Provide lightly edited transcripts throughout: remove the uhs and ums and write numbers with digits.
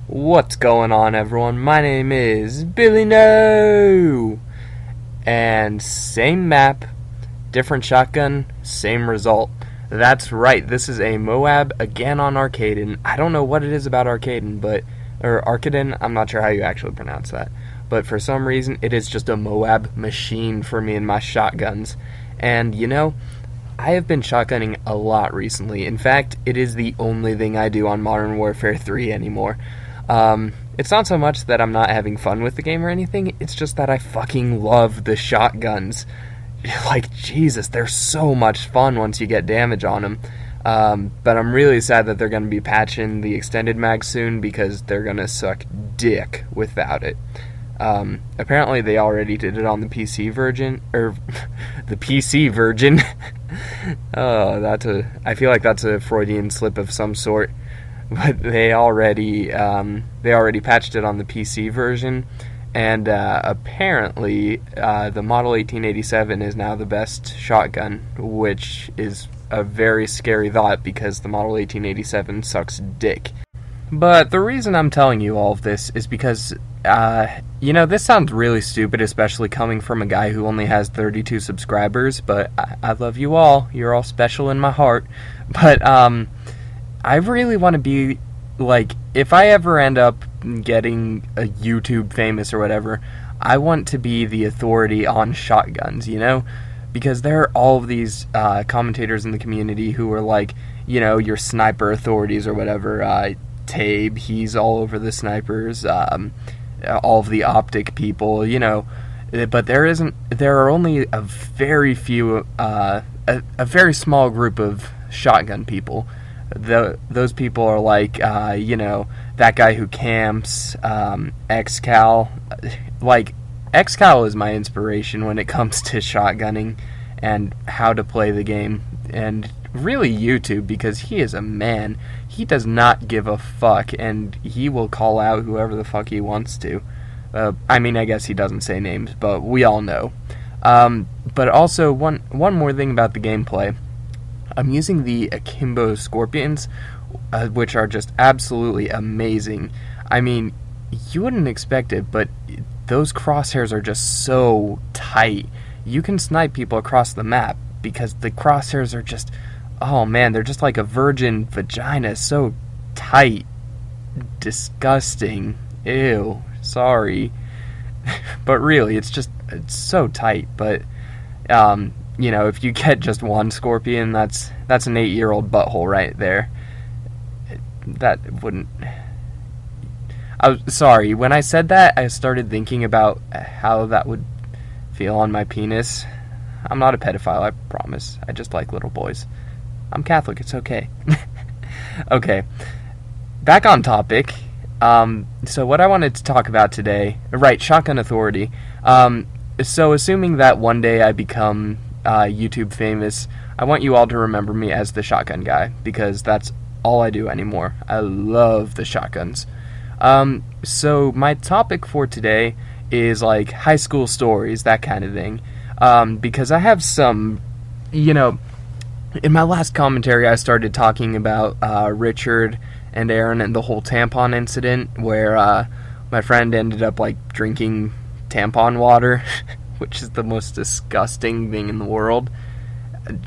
What's going on, everyone? My name is Billy No! And same map, different shotgun, same result. That's right, this is a MOAB again on Arcaden. I don't know what it is about Arcaden, or Arcaden, I'm not sure how you actually pronounce that. But for some reason, it is just a MOAB machine for me and my shotguns. And, I have been shotgunning a lot recently. In fact, it is the only thing I do on Modern Warfare 3 anymore. It's not so much that I'm not having fun with the game or anything, it's just that I fucking love the shotguns. Like, Jesus, they're so much fun once you get damage on them. But I'm really sad that they're going to be patching the extended mag soon because they're going to suck dick without it. Apparently they already did it on the PC version, or the PC version. I feel like that's a Freudian slip of some sort. But they already patched it on the PC version, and apparently the Model 1887 is now the best shotgun, which is a very scary thought because the Model 1887 sucks dick. But the reason I'm telling you all of this is because, this sounds really stupid, especially coming from a guy who only has 32 subscribers, but I love you all. You're all special in my heart. But, I really want to be, like, if I ever end up getting a YouTube famous or whatever, I want to be the authority on shotguns, Because there are all of these commentators in the community who are like, your sniper authorities or whatever. Tabe, he's all over the snipers, all of the optic people, but there are only a very few, a very small group of shotgun people. Those people are like, that guy who camps, XCal. Like, XCal is my inspiration when it comes to shotgunning and how to play the game, and really YouTube, because he is a man. He does not give a fuck, and he will call out whoever the fuck he wants to. I guess he doesn't say names, but we all know. But also, one more thing about the gameplay. I'm using the Akimbo Scorpions, which are just absolutely amazing. I mean, you wouldn't expect it, but those crosshairs are just so tight. You can snipe people across the map, because the crosshairs are just... Oh man, they're just like a virgin vagina, so tight. Disgusting. Ew, sorry. But really, it's so tight, but, if you get just one scorpion, that's an 8-year-old butthole right there. That wouldn't... Sorry, when I said that, I started thinking about how that would feel on my penis. I'm not a pedophile, I promise. I just like little boys. I'm Catholic, it's okay. Okay, back on topic. So what I wanted to talk about today, right, Shotgun Authority. So assuming that one day I become YouTube famous, I want you all to remember me as the shotgun guy, because that's all I do anymore. I love the shotguns. So my topic for today is like high school stories, that kind of thing. Because I have some, in my last commentary, I started talking about Richard and Aaron and the whole tampon incident, where my friend ended up like drinking tampon water, which is the most disgusting thing in the world.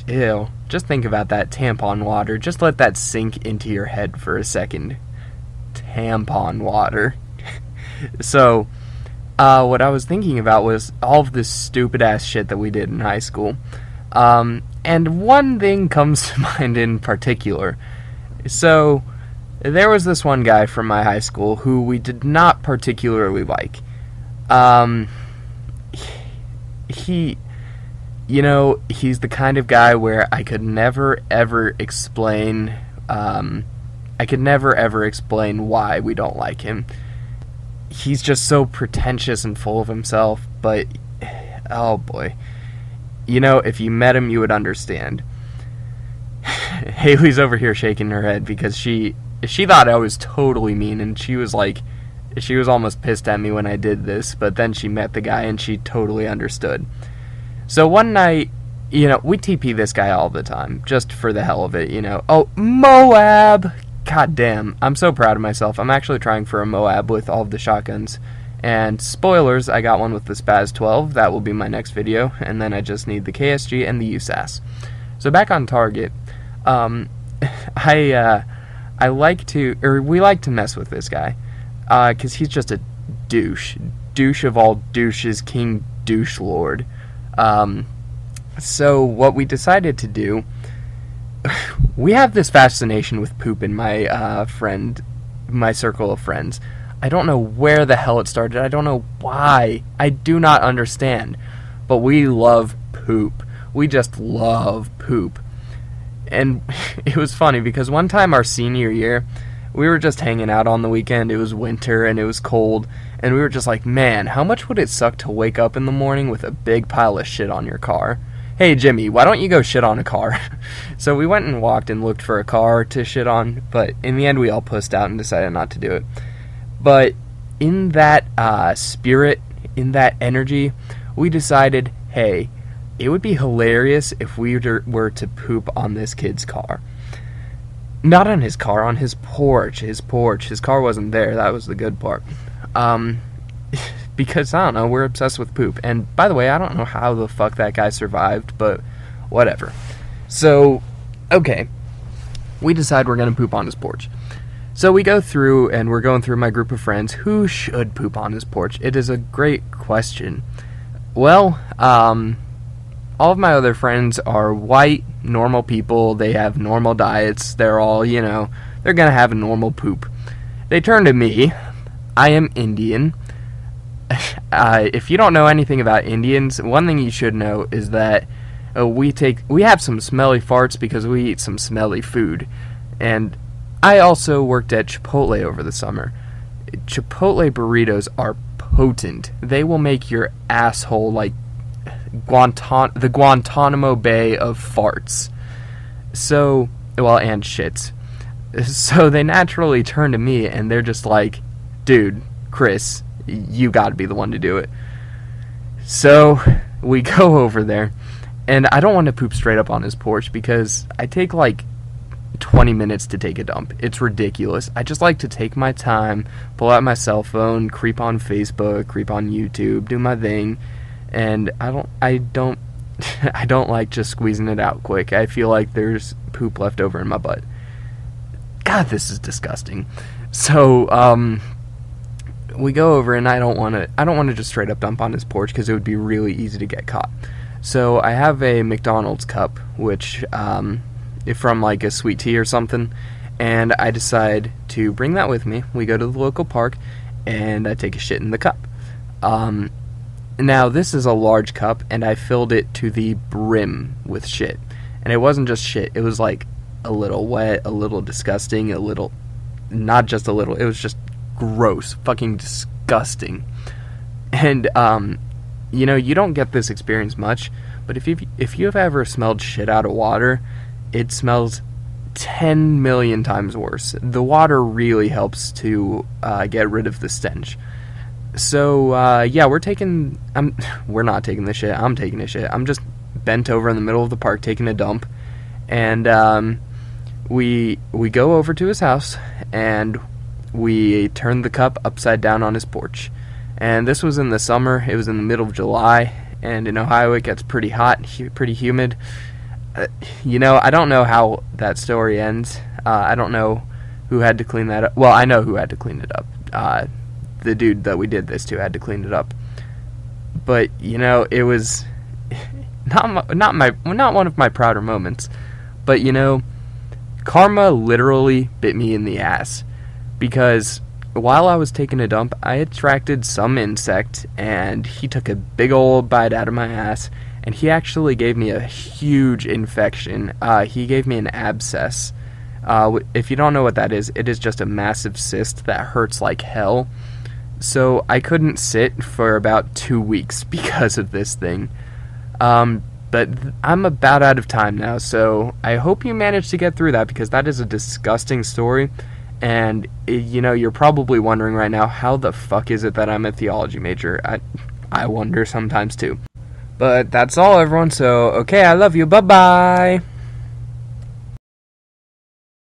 Ew. Just think about that, tampon water. Just let that sink into your head for a second. Tampon water. So, what I was thinking about was all of this stupid ass shit that we did in high school. And one thing comes to mind in particular. So, there was this one guy from my high school who we did not particularly like. He's the kind of guy where I could never ever explain why we don't like him. He's just so pretentious and full of himself, but, oh boy. If you met him, you would understand. Haley's over here shaking her head because she thought I was totally mean, and she was almost pissed at me when I did this, but then she met the guy and she totally understood. So one night, we TP this guy all the time, just for the hell of it, Oh, MOAB! god damn, I'm so proud of myself. I'm actually trying for a MOAB with all of the shotguns. And spoilers, I got one with the AA-12. That will be my next video. And then I just need the KSG and the USAS. So back on target, we like to mess with this guy, because he's just a douche of all douches, King Douche Lord. So what we decided to do, we have this fascination with poop in my my circle of friends. I don't know where the hell it started. I don't know why. I do not understand. But we love poop. We just love poop. And it was funny because one time our senior year, we were just hanging out on the weekend. It was winter and it was cold. And we were just like, man, how much would it suck to wake up in the morning with a big pile of shit on your car? Hey, Jimmy, why don't you go shit on a car? So we went and walked and looked for a car to shit on. But in the end, we all pussed out and decided not to do it. But in that spirit, in that energy, we decided, hey, it would be hilarious if we were to poop on this kid's car. Not on his car, on his porch. His car wasn't there. That was the good part. Because, I don't know, we're obsessed with poop. And, by the way, I don't know how the fuck that guy survived, but whatever. So, okay. We decide we're going to poop on his porch. So we go through, and we're going through my group of friends. Who should poop on his porch? It is a great question. Well, all of my other friends are white, normal people. They have normal diets. They're all, they're going to have a normal poop. They turn to me. I am Indian. If you don't know anything about Indians, one thing you should know is that we have some smelly farts because we eat some smelly food. And I also worked at Chipotle over the summer. Chipotle burritos are potent. They will make your asshole like the Guantanamo Bay of farts. So, and shits. So they naturally turn to me and they're just like, dude, Chris, you gotta be the one to do it. So we go over there, and I don't want to poop straight up on his porch because I take like 20 minutes to take a dump. It's ridiculous. I just like to take my time, pull out my cell phone, creep on Facebook, creep on YouTube, do my thing, and I don't like just squeezing it out quick. I feel like there's poop left over in my butt. God, this is disgusting. So, we go over, and I don't want to just straight up dump on his porch because it would be really easy to get caught. So I have a McDonald's cup, which from like a sweet tea or something, and I decide to bring that with me. We go to the local park, and I take a shit in the cup. Now this is a large cup, and I filled it to the brim with shit, and it wasn't just shit. It was like a little wet, a little disgusting, not just a little. It was just gross, fucking disgusting. And you don't get this experience much, but if you've ever smelled shit out of water, it smells 10 million times worse. The water really helps to get rid of the stench. So we're not taking the shit. I'm taking the shit. I'm just bent over in the middle of the park taking a dump, and we go over to his house and we turn the cup upside down on his porch. And this was in the summer. It was in the middle of July, and in Ohio it gets pretty hot, pretty humid. I don't know how that story ends. I don't know who had to clean that up. Well, I know who had to clean it up. The dude that we did this to had to clean it up. But it was not one of my prouder moments. But karma literally bit me in the ass, because while I was taking a dump, I attracted some insect, and he took a big old bite out of my ass, and he actually gave me a huge infection. He gave me an abscess. If you don't know what that is, it is just a massive cyst that hurts like hell. So I couldn't sit for about 2 weeks because of this thing. But I'm about out of time now, so I hope you managed to get through that, because that is a disgusting story. And, you're probably wondering right now, how the fuck is it that I'm a theology major? I wonder sometimes too. But that's all, everyone, so, okay, I love you, bye-bye!